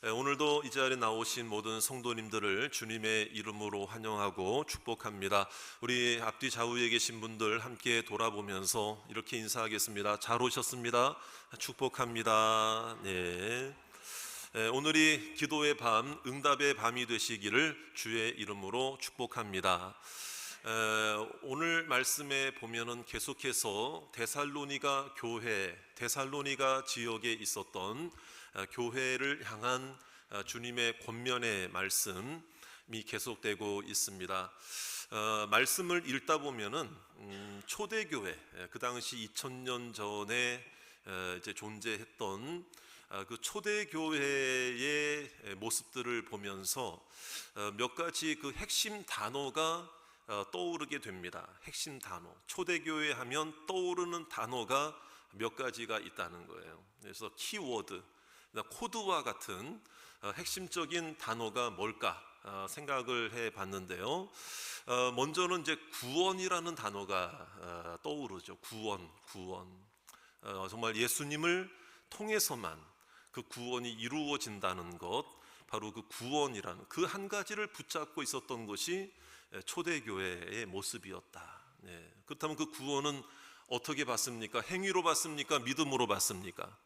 오늘도 이 자리에 나오신 모든 성도님들을 주님의 이름으로 환영하고 축복합니다. 우리 앞뒤 좌우에 계신 분들 함께 돌아보면서 이렇게 인사하겠습니다. 잘 오셨습니다. 축복합니다. 네. 오늘이 기도의 밤, 응답의 밤이 되시기를 주의 이름으로 축복합니다. 오늘 말씀에 보면은 계속해서 데살로니가 교회, 데살로니가 지역에 있었던 교회를 향한 주님의 권면의 말씀이 계속되고 있습니다. 말씀을 읽다 보면은 초대교회, 그 당시 2000년 전에 이제 존재했던 그 초대교회의 모습들을 보면서 몇 가지 그 핵심 단어가 떠오르게 됩니다. 핵심 단어, 초대교회 하면 떠오르는 단어가 몇 가지가 있다는 거예요. 그래서 키워드, 코드와 같은 핵심적인 단어가 뭘까 생각을 해봤는데요. 먼저는 이제 구원이라는 단어가 떠오르죠. 구원. 정말 예수님을 통해서만 그 구원이 이루어진다는 것, 바로 그 구원이라는 그 한 가지를 붙잡고 있었던 것이 초대교회의 모습이었다. 그렇다면 그 구원은 어떻게 받습니까? 행위로 받습니까? 믿음으로 받습니까?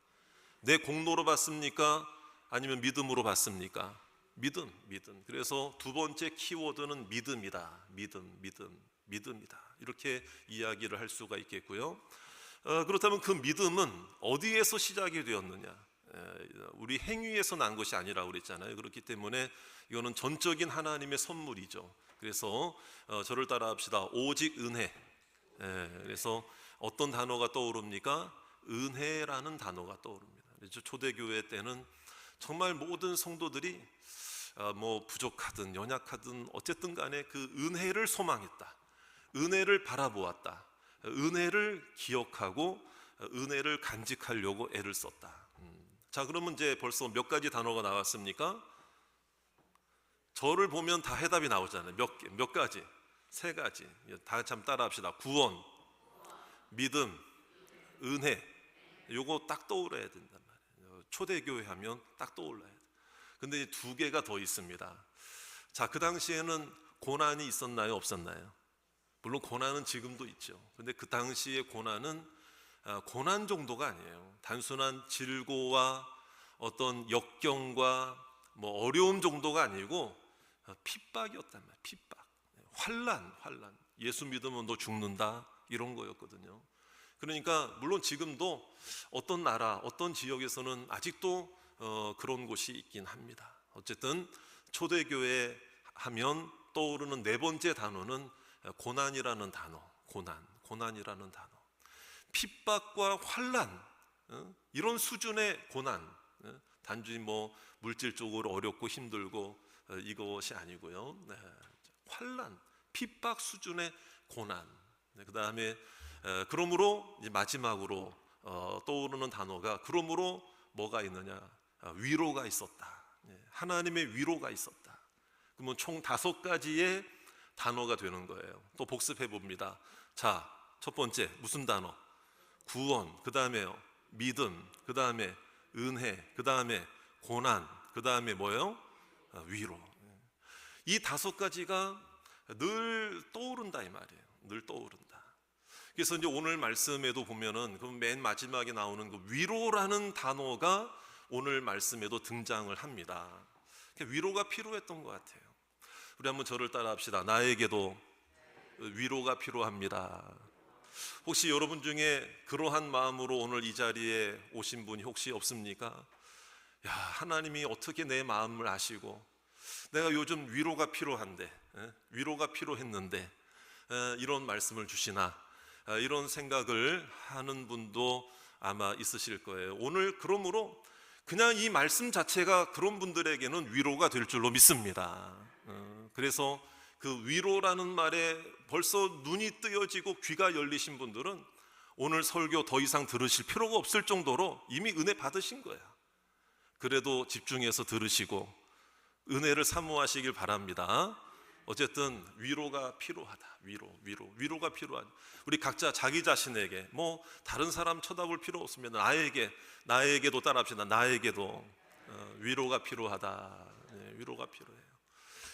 내 공로로 받습니까? 아니면 믿음으로 받습니까? 믿음. 그래서 두 번째 키워드는 믿음이다. 믿음이다. 이렇게 이야기를 할 수가 있겠고요. 그렇다면 그 믿음은 어디에서 시작이 되었느냐? 우리 행위에서 난 것이 아니라고 그랬잖아요. 그렇기 때문에 이거는 전적인 하나님의 선물이죠. 그래서 저를 따라합시다. 오직 은혜. 그래서 어떤 단어가 떠오릅니까? 은혜라는 단어가 떠오릅니다. 초대교회 때는 정말 모든 성도들이 뭐 부족하든 연약하든 어쨌든 간에 그 은혜를 소망했다. 은혜를 바라보았다. 은혜를 기억하고 은혜를 간직하려고 애를 썼다. 자, 그러면 이제 벌써 몇 가지 단어가 나왔습니까? 저를 보면 다 해답이 나오잖아요. 몇 가지? 세 가지. 다 같이 한번 따라합시다. 구원, 믿음, 은혜. 요거 딱 떠올라야 된단 말이에요. 초대교회 하면 딱 떠올라야 돼요. 근데 두 개가 더 있습니다. 자, 그 당시에는 고난이 있었나요? 없었나요? 물론 고난은 지금도 있죠. 근데 그 당시의 고난은 고난 정도가 아니에요. 단순한 질고와 어떤 역경과 뭐 어려움 정도가 아니고 핍박이었단 말이에요. 핍박, 환난. 예수 믿으면 너 죽는다 이런 거였거든요. 그러니까 물론 지금도 어떤 나라, 어떤 지역에서는 아직도 그런 곳이 있긴 합니다. 어쨌든 초대교회 하면 떠오르는 네 번째 단어는 고난이라는 단어. 고난이라는 단어. 핍박과 환난, 이런 수준의 고난, 단지 뭐 물질적으로 어렵고 힘들고 이것이 아니고요. 환난, 핍박 수준의 고난. 그 다음에 그러므로 이제 마지막으로 떠오르는 단어가 그러므로 뭐가 있느냐? 위로가 있었다. 하나님의 위로가 있었다. 그러면 총 5가지의 단어가 되는 거예요. 또 복습해 봅니다. 자, 첫 번째 무슨 단어? 구원. 그 다음에요, 믿음. 그 다음에 은혜. 그 다음에 고난. 그 다음에 뭐예요? 위로. 이 5가지가 늘 떠오른다 이 말이에요. 늘 떠오른다. 그래서 이제 오늘 말씀에도 보면은 그 맨 마지막에 나오는 그 위로라는 단어가 오늘 말씀에도 등장을 합니다. 위로가 필요했던 것 같아요. 우리 한번 저를 따라합시다. 나에게도 위로가 필요합니다. 혹시 여러분 중에 그러한 마음으로 오늘 이 자리에 오신 분이 혹시 없습니까? 야, 하나님이 어떻게 내 마음을 아시고 내가 요즘 위로가 필요한데, 위로가 필요했는데 이런 말씀을 주시나, 이런 생각을 하는 분도 아마 있으실 거예요. 오늘 그러므로 그냥 이 말씀 자체가 그런 분들에게는 위로가 될 줄로 믿습니다. 그래서 그 위로라는 말에 벌써 눈이 뜨여지고 귀가 열리신 분들은 오늘 설교 더 이상 들으실 필요가 없을 정도로 이미 은혜 받으신 거야. 그래도 집중해서 들으시고 은혜를 사모하시길 바랍니다. 어쨌든 위로가 필요하다. 위로가 필요하다. 우리 각자 자기 자신에게, 뭐 다른 사람 쳐다볼 필요 없습니다. 나에게도 따라합시다. 나에게도 위로가 필요하다. 위로가 필요해요.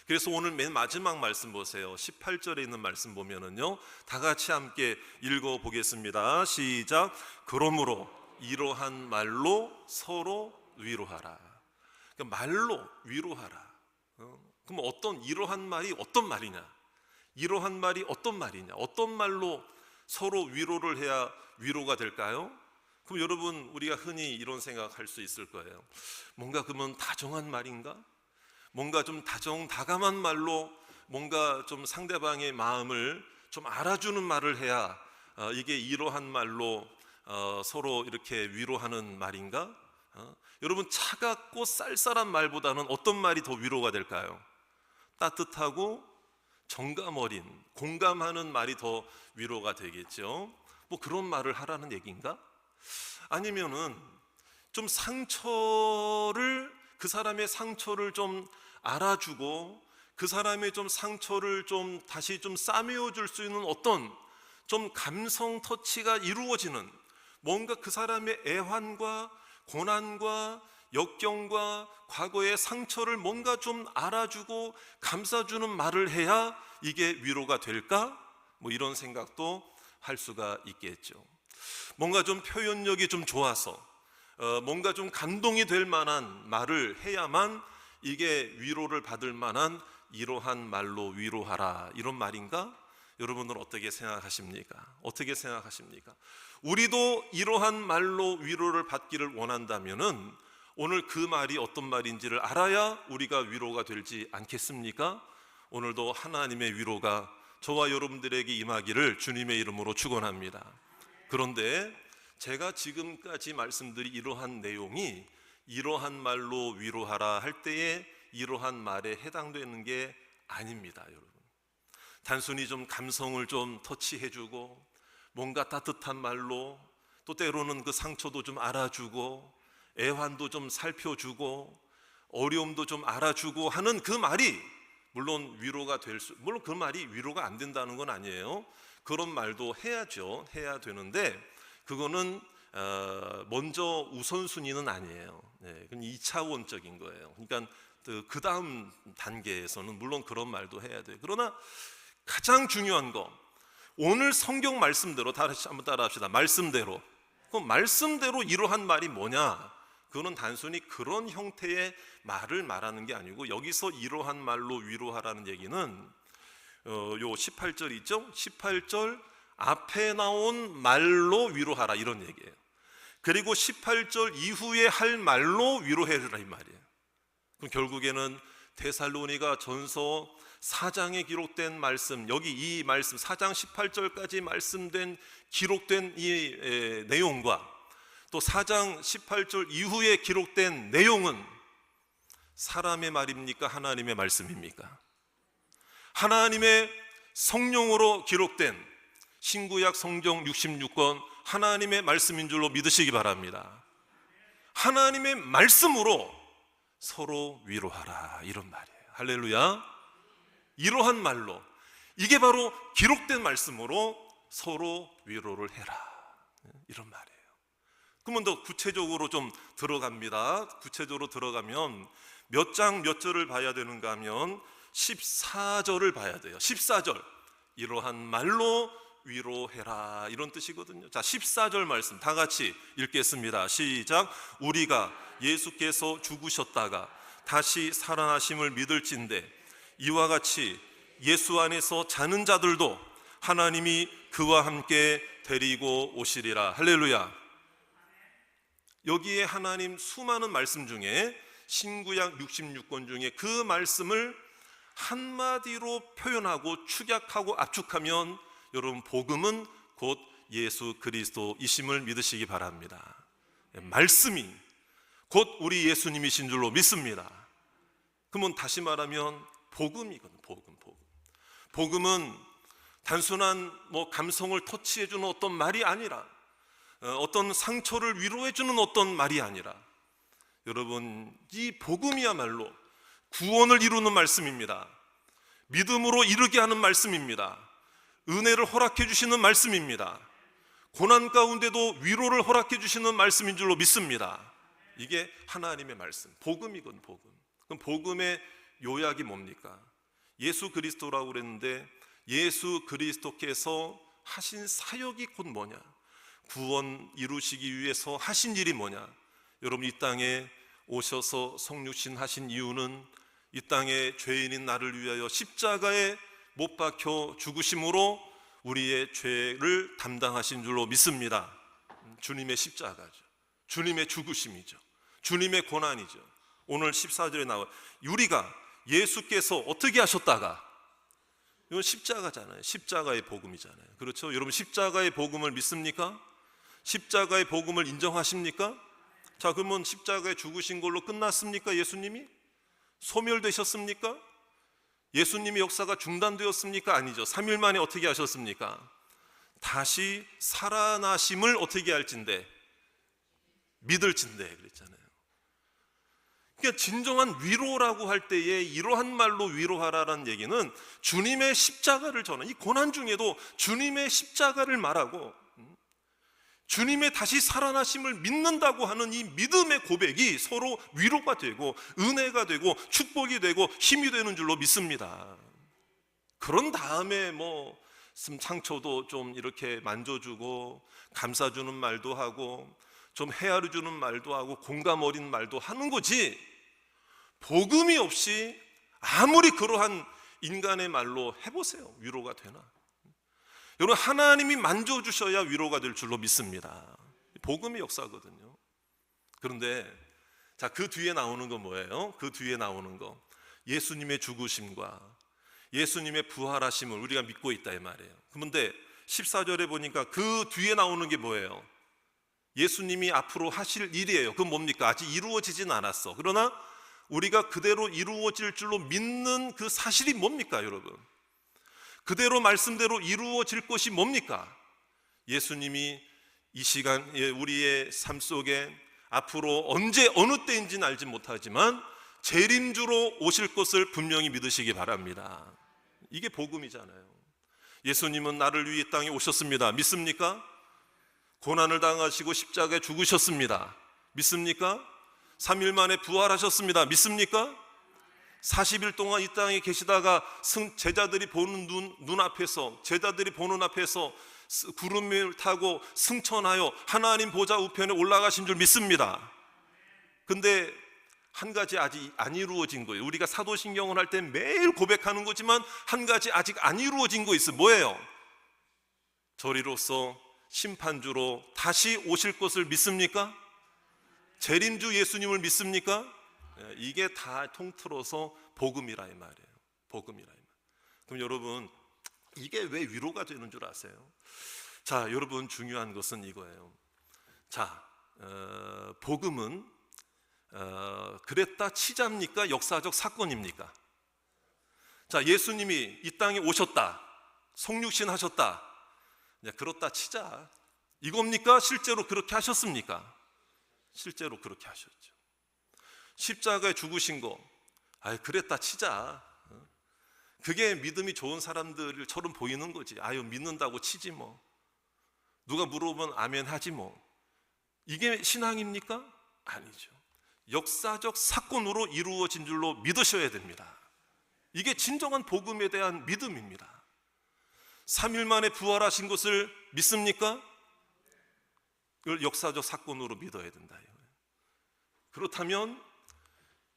그래서 오늘 맨 마지막 말씀 보세요. 18절에 있는 말씀 보면은요, 다 같이 함께 읽어 보겠습니다. 시작. 그러므로 이러한 말로 서로 위로하라. 그러니까 말로 위로하라. 그럼 이러한 말이 어떤 말이냐? 이러한 말이 어떤 말이냐? 어떤 말로 서로 위로를 해야 위로가 될까요? 그럼 여러분, 우리가 흔히 이런 생각할 수 있을 거예요. 뭔가 그러면 다정한 말인가? 뭔가 좀 다감한 말로 뭔가 좀 상대방의 마음을 좀 알아주는 말을 해야 이게 이러한 말로 서로 이렇게 위로하는 말인가? 여러분, 차갑고 쌀쌀한 말보다는 어떤 말이 더 위로가 될까요? 따뜻하고 정감 어린, 공감하는 말이 더 위로가 되겠죠. 뭐 그런 말을 하라는 얘기인가? 아니면은 좀 그 사람의 상처를 좀 알아주고 그 사람의 좀 상처를 좀 다시 좀 싸매어 줄 수 있는 어떤 좀 감성 터치가 이루어지는, 뭔가 그 사람의 애환과 고난과 역경과 과거의 상처를 뭔가 좀 알아주고 감싸주는 말을 해야 이게 위로가 될까? 뭐 이런 생각도 할 수가 있겠죠. 뭔가 좀 표현력이 좀 좋아서 뭔가 좀 감동이 될 만한 말을 해야만 이게 위로를 받을 만한 이러한 말로 위로하라, 이런 말인가? 여러분은 어떻게 생각하십니까? 어떻게 생각하십니까? 우리도 이러한 말로 위로를 받기를 원한다면은 오늘 그 말이 어떤 말인지를 알아야 우리가 위로가 되지 않겠습니까? 오늘도 하나님의 위로가 저와 여러분들에게 임하기를 주님의 이름으로 축원합니다. 그런데 제가 지금까지 말씀드린 이러한 내용이 이러한 말로 위로하라 할 때에 이러한 말에 해당되는 게 아닙니다, 여러분. 단순히 좀 감성을 좀 터치해주고 뭔가 따뜻한 말로, 또 때로는 그 상처도 좀 알아주고 애환도 좀 살펴주고 어려움도 좀 알아주고 하는 그 말이 물론 물론 그 말이 위로가 안 된다는 건 아니에요. 그런 말도 해야죠. 해야 되는데 그거는 먼저 우선순위는 아니에요. 그건 2차원적인 거예요. 그러니까 그 다음 단계에서는 물론 그런 말도 해야 돼요. 그러나 가장 중요한 거, 오늘 성경 말씀대로, 다시 한번 따라합시다. 말씀대로. 그럼 말씀대로 이러한 말이 뭐냐? 그거는 단순히 그런 형태의 말을 말하는 게 아니고, 여기서 이러한 말로 위로하라는 얘기는 요 18절 있죠? 18절 앞에 나온 말로 위로하라, 이런 얘기예요. 그리고 18절 이후에 할 말로 위로해주라, 이 말이에요. 그럼 결국에는 데살로니가 전서 4장에 기록된 말씀, 여기 이 말씀 4장 18절까지 기록된 이 내용과 또 4장 18절 이후에 기록된 내용은 사람의 말입니까? 하나님의 말씀입니까? 하나님의 성령으로 기록된 신구약 성경 66권 하나님의 말씀인 줄로 믿으시기 바랍니다. 하나님의 말씀으로 서로 위로하라, 이런 말이에요. 할렐루야. 이러한 말로, 이게 바로 기록된 말씀으로 서로 위로를 해라, 이런 말이에요. 그러면 더 구체적으로 좀 들어갑니다. 구체적으로 들어가면 몇 장 몇 절을 봐야 되는가 하면 14절을 봐야 돼요. 14절, 이러한 말로 위로해라, 이런 뜻이거든요. 자, 14절 말씀 다 같이 읽겠습니다. 시작. 우리가 예수께서 죽으셨다가 다시 살아나심을 믿을진대 이와 같이 예수 안에서 자는 자들도 하나님이 그와 함께 데리고 오시리라. 할렐루야. 여기에 하나님 수많은 말씀 중에 신구약 66권 중에 그 말씀을 한마디로 표현하고 축약하고 압축하면 여러분, 복음은 곧 예수 그리스도이심을 믿으시기 바랍니다. 말씀이 곧 우리 예수님이신 줄로 믿습니다. 그러면 다시 말하면 복음이거든요. 복음은 단순한 감성을 터치해주는 어떤 말이 아니라, 어떤 상처를 위로해주는 어떤 말이 아니라, 여러분, 이 복음이야말로 구원을 이루는 말씀입니다. 믿음으로 이르게 하는 말씀입니다. 은혜를 허락해 주시는 말씀입니다. 고난 가운데도 위로를 허락해 주시는 말씀인 줄로 믿습니다. 이게 하나님의 말씀, 복음이건 복음. 그럼 복음의 요약이 뭡니까? 예수 그리스도라고 그랬는데 예수 그리스도께서 하신 사역이 곧 뭐냐? 구원 이루시기 위해서 하신 일이 뭐냐? 여러분, 이 땅에 오셔서 성육신 하신 이유는 이 땅에 죄인인 나를 위하여 십자가에 못 박혀 죽으심으로 우리의 죄를 담당하신 줄로 믿습니다. 주님의 십자가죠. 주님의 죽으심이죠. 주님의 고난이죠. 오늘 14절에 나와 우리가 예수께서 어떻게 하셨다가, 이건 십자가잖아요. 십자가의 복음이잖아요. 그렇죠? 여러분, 십자가의 복음을 믿습니까? 십자가의 복음을 인정하십니까? 자, 그러면 십자가에 죽으신 걸로 끝났습니까? 예수님이? 소멸되셨습니까? 예수님의 역사가 중단되었습니까? 아니죠. 3일 만에 어떻게 하셨습니까? 다시 살아나심을 어떻게 할진대? 믿을진대 그랬잖아요. 그러니까 진정한 위로라고 할 때에 이러한 말로 위로하라는 얘기는 주님의 십자가를 전하는, 이 고난 중에도 주님의 십자가를 말하고 주님의 다시 살아나심을 믿는다고 하는 이 믿음의 고백이 서로 위로가 되고 은혜가 되고 축복이 되고 힘이 되는 줄로 믿습니다. 그런 다음에 뭐 상처도 좀 이렇게 만져주고 감싸주는 말도 하고 좀 헤아려주는 말도 하고 공감 어린 말도 하는 거지, 복음이 없이 아무리 그러한 인간의 말로 해보세요. 위로가 되나? 여러분, 하나님이 만져주셔야 위로가 될 줄로 믿습니다. 복음의 역사거든요. 그런데 자, 그 뒤에 나오는 거 뭐예요? 그 뒤에 나오는 거, 예수님의 죽으심과 예수님의 부활하심을 우리가 믿고 있다 이 말이에요. 그런데 14절에 보니까 그 뒤에 나오는 게 뭐예요? 예수님이 앞으로 하실 일이에요. 그건 뭡니까? 아직 이루어지진 않았어. 그러나 우리가 그대로 이루어질 줄로 믿는 그 사실이 뭡니까, 여러분? 그대로 말씀대로 이루어질 것이 뭡니까? 예수님이 이 시간 우리의 삶 속에 앞으로 언제 어느 때인지는 알지 못하지만 재림주로 오실 것을 분명히 믿으시기 바랍니다. 이게 복음이잖아요. 예수님은 나를 위해 땅에 오셨습니다. 믿습니까? 고난을 당하시고 십자가에 죽으셨습니다. 믿습니까? 3일 만에 부활하셨습니다. 믿습니까? 40일 동안 이 땅에 계시다가 제자들이 보는 눈앞에서, 제자들이 보는 앞에서 구름을 타고 승천하여 하나님 보좌 우편에 올라가신 줄 믿습니다. 근데 한 가지 아직 안 이루어진 거예요. 우리가 사도신경을 할 때 매일 고백하는 거지만 한 가지 아직 안 이루어진 거 있어요. 뭐예요? 저리로서 심판주로 다시 오실 것을 믿습니까? 재림주 예수님을 믿습니까? 이게 다 통틀어서 복음이라 이 말이에요. 복음이라 이 말. 그럼 여러분, 이게 왜 위로가 되는 줄 아세요? 자, 여러분, 중요한 것은 이거예요. 자, 복음은 그랬다 치자입니까? 역사적 사건입니까? 자, 예수님이 이 땅에 오셨다, 성육신 하셨다, 그렇다 치자, 이겁니까? 실제로 그렇게 하셨습니까? 실제로 그렇게 하셨죠. 십자가에 죽으신 거, 그랬다 치자, 그게 믿음이 좋은 사람들처럼 보이는 거지. 믿는다고 치지 뭐, 누가 물어보면 아멘 하지 뭐. 이게 신앙입니까? 아니죠. 역사적 사건으로 이루어진 줄로 믿으셔야 됩니다. 이게 진정한 복음에 대한 믿음입니다. 3일 만에 부활하신 것을 믿습니까? 그걸 역사적 사건으로 믿어야 된다. 그렇다면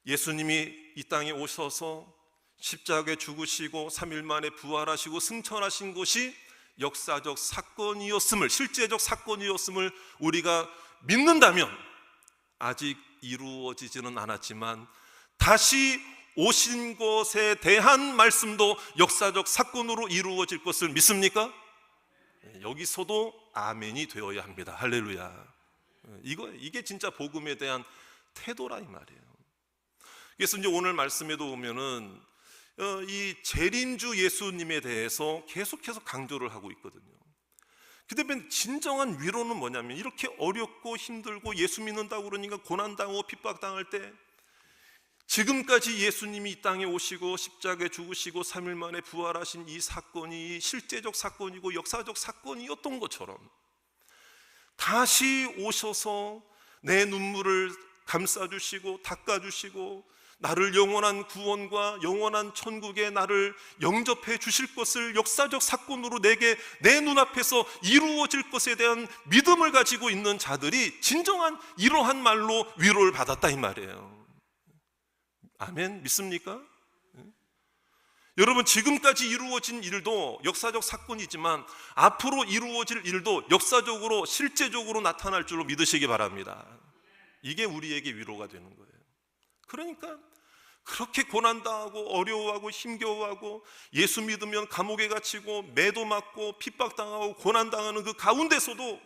예수님이 이 땅에 오셔서 십자가에 죽으시고 3일 만에 부활하시고 승천하신 것이 역사적 사건이었음을, 실제적 사건이었음을 우리가 믿는다면, 아직 이루어지지는 않았지만 다시 오신 것에 대한 말씀도 역사적 사건으로 이루어질 것을 믿습니까? 여기서도 아멘이 되어야 합니다. 할렐루야. 이게 진짜 복음에 대한 태도라 이 말이에요. 그래서 이제 오늘 말씀에도 보면은 이 재림주 예수님에 대해서 계속해서 강조를 하고 있거든요. 그다음에 진정한 위로는 뭐냐면, 이렇게 어렵고 힘들고 예수 믿는다고 그러니까 고난당하고 핍박당할 때 지금까지 예수님이 이 땅에 오시고 십자가에 죽으시고 3일 만에 부활하신 이 사건이 실제적 사건이고 역사적 사건이었던 것처럼 다시 오셔서 내 눈물을 감싸주시고 닦아주시고 나를 영원한 구원과 영원한 천국에 나를 영접해 주실 것을 역사적 사건으로 내게 내 눈앞에서 이루어질 것에 대한 믿음을 가지고 있는 자들이 진정한 이러한 말로 위로를 받았다 이 말이에요. 아멘. 믿습니까? 여러분, 지금까지 이루어진 일도 역사적 사건이지만 앞으로 이루어질 일도 역사적으로 실제적으로 나타날 줄로 믿으시기 바랍니다. 이게 우리에게 위로가 되는 거예요. 그러니까 그렇게 고난당하고 어려워하고 힘겨워하고 예수 믿으면 감옥에 갇히고 매도 맞고 핍박당하고 고난당하는 그 가운데서도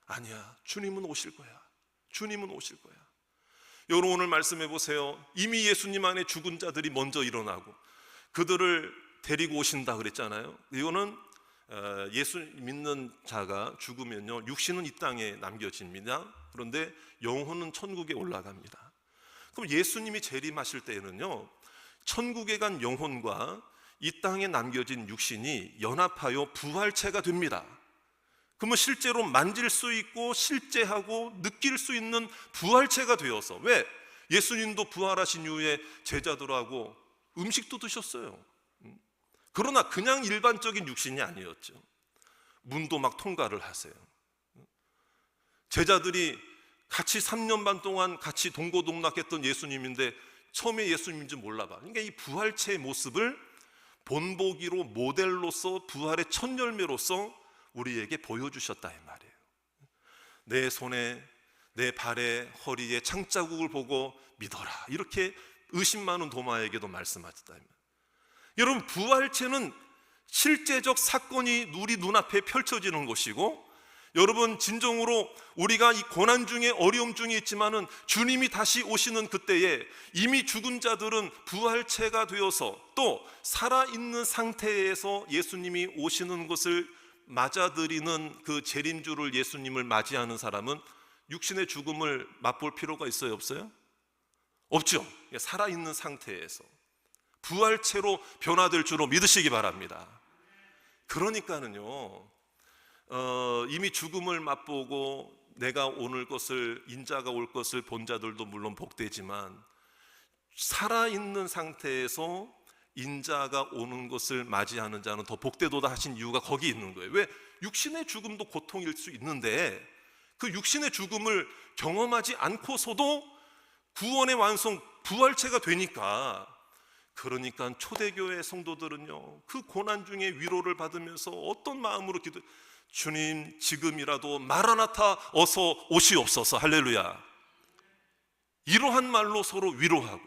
아니야, 주님은 오실 거야. 주님은 오실 거야. 여러분, 오늘 말씀해 보세요. 이미 예수님 안에 죽은 자들이 먼저 일어나고 그들을 데리고 오신다 그랬잖아요. 이거는 예수 믿는 자가 죽으면요, 육신은 이 땅에 남겨집니다. 그런데 영혼은 천국에 올라갑니다. 그럼 예수님이 재림하실 때에는요, 천국에 간 영혼과 이 땅에 남겨진 육신이 연합하여 부활체가 됩니다. 그러면 실제로 만질 수 있고 실제하고 느낄 수 있는 부활체가 되어서, 왜? 예수님도 부활하신 이후에 제자들하고 음식도 드셨어요. 그러나 그냥 일반적인 육신이 아니었죠. 문도 막 통과를 하세요. 제자들이 같이 3년 반 동안 같이 동고동락했던 예수님인데 처음에 예수님인지 몰라봐. 그러니까 이 부활체의 모습을 본보기로 모델로서 부활의 첫 열매로서 우리에게 보여주셨다 이 말이에요. 내 손에 내 발에 허리에 창자국을 보고 믿어라, 이렇게 의심 많은 도마에게도 말씀하셨다. 여러분, 부활체는 실제적 사건이 우리 눈앞에 펼쳐지는 것이고, 여러분, 진정으로 우리가 이 고난 중에 어려움 중에 있지만은 주님이 다시 오시는 그때에 이미 죽은 자들은 부활체가 되어서 또 살아있는 상태에서 예수님이 오시는 것을 맞아들이는 그 재림주를 예수님을 맞이하는 사람은 육신의 죽음을 맛볼 필요가 있어요, 없어요? 없죠. 살아있는 상태에서 부활체로 변화될 줄로 믿으시기 바랍니다. 그러니까는요, 이미 죽음을 맛보고 내가 오는 것을, 인자가 올 것을 본 자들도 물론 복되지만 살아있는 상태에서 인자가 오는 것을 맞이하는 자는 더 복되도다 하신 이유가 거기 있는 거예요. 왜? 육신의 죽음도 고통일 수 있는데 그 육신의 죽음을 경험하지 않고서도 구원의 완성, 부활체가 되니까, 그러니까 초대교회 성도들은요, 그 고난 중에 위로를 받으면서 어떤 마음으로 주님, 지금이라도 마라나타 어서 오시옵소서, 할렐루야, 이러한 말로 서로 위로하고,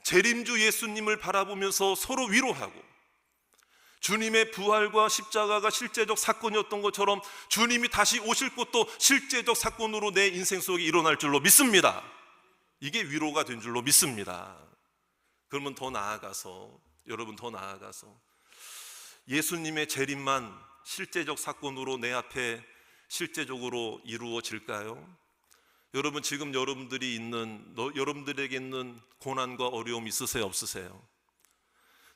재림주 예수님을 바라보면서 서로 위로하고, 주님의 부활과 십자가가 실제적 사건이었던 것처럼 주님이 다시 오실 것도 실제적 사건으로 내 인생 속에 일어날 줄로 믿습니다. 이게 위로가 된 줄로 믿습니다. 그러면 더 나아가서, 여러분, 더 나아가서 예수님의 재림만 실제적 사건으로 내 앞에 실제적으로 이루어질까요? 여러분, 지금 여러분들에게 있는 고난과 어려움 있으세요, 없으세요?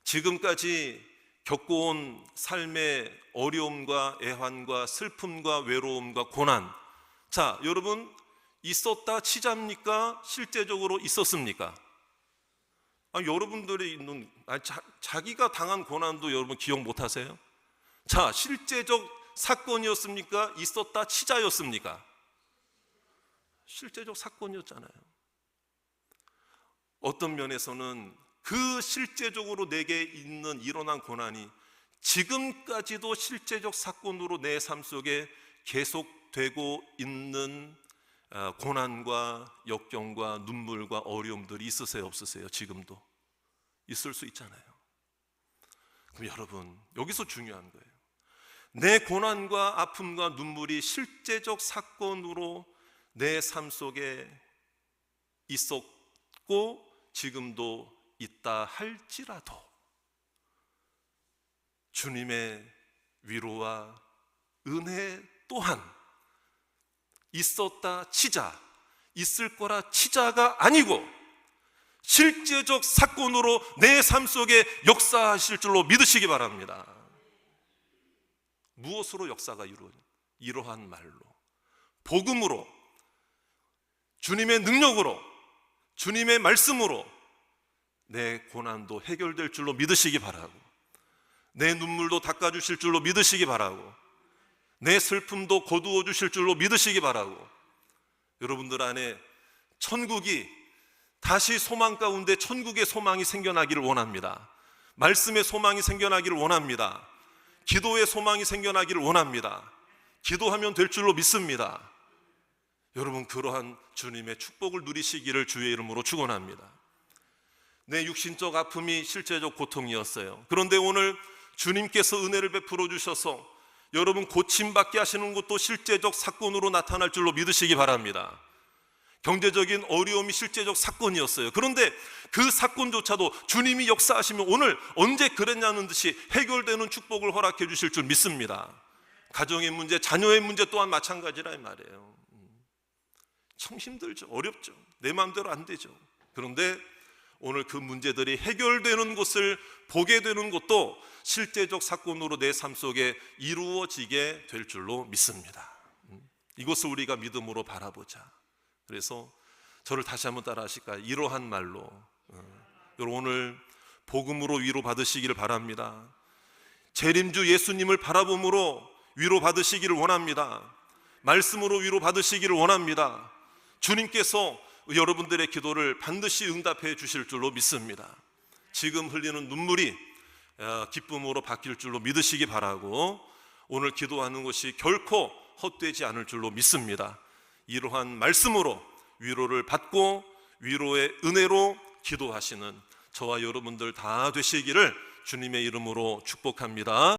지금까지 겪어온 삶의 어려움과 애환과 슬픔과 외로움과 고난, 자, 여러분, 있었다 치자입니까? 실제적으로 있었습니까? 여러분들이 있는 자기가 당한 고난도 여러분 기억 못하세요? 자, 실제적 사건이었습니까? 있었다 치자였습니까? 실제적 사건이었잖아요. 어떤 면에서는 그 실제적으로 내게 있는 일어난 고난이 지금까지도 실제적 사건으로 내 삶 속에 계속되고 있는 고난과 역경과 눈물과 어려움들이 있으세요, 없으세요? 지금도 있을 수 있잖아요. 그럼 여러분, 여기서 중요한 거예요. 내 고난과 아픔과 눈물이 실제적 사건으로 내 삶 속에 있었고 지금도 있다 할지라도 주님의 위로와 은혜 또한 있었다 치자, 있을 거라 치자가 아니고 실제적 사건으로 내 삶 속에 역사하실 줄로 믿으시기 바랍니다. 무엇으로 역사가 이루어져? 이러한 말로, 복음으로, 주님의 능력으로, 주님의 말씀으로 내 고난도 해결될 줄로 믿으시기 바라고, 내 눈물도 닦아주실 줄로 믿으시기 바라고, 내 슬픔도 거두어 주실 줄로 믿으시기 바라고, 여러분들 안에 천국이 다시 소망 가운데 천국의 소망이 생겨나기를 원합니다. 말씀의 소망이 생겨나기를 원합니다. 기도의 소망이 생겨나기를 원합니다. 기도하면 될 줄로 믿습니다. 여러분, 그러한 주님의 축복을 누리시기를 주의 이름으로 축원합니다. 내 육신적 아픔이 실제적 고통이었어요. 그런데 오늘 주님께서 은혜를 베풀어 주셔서 여러분 고침받게 하시는 것도 실제적 사건으로 나타날 줄로 믿으시기 바랍니다. 경제적인 어려움이 실제적 사건이었어요. 그런데 그 사건조차도 주님이 역사하시면 오늘 언제 그랬냐는 듯이 해결되는 축복을 허락해 주실 줄 믿습니다. 가정의 문제, 자녀의 문제 또한 마찬가지라 이 말이에요. 참 힘들죠. 어렵죠. 내 마음대로 안 되죠. 그런데 오늘 그 문제들이 해결되는 것을 보게 되는 것도 실제적 사건으로 내 삶 속에 이루어지게 될 줄로 믿습니다. 이것을 우리가 믿음으로 바라보자. 그래서 저를 다시 한번 따라 하실까요? 이러한 말로 여러분 오늘 복음으로 위로받으시기를 바랍니다. 재림주 예수님을 바라봄으로 위로받으시기를 원합니다. 말씀으로 위로받으시기를 원합니다. 주님께서 여러분들의 기도를 반드시 응답해 주실 줄로 믿습니다. 지금 흘리는 눈물이 기쁨으로 바뀔 줄로 믿으시기 바라고, 오늘 기도하는 것이 결코 헛되지 않을 줄로 믿습니다. 이러한 말씀으로 위로를 받고 위로의 은혜로 기도하시는 저와 여러분들 다 되시기를 주님의 이름으로 축복합니다.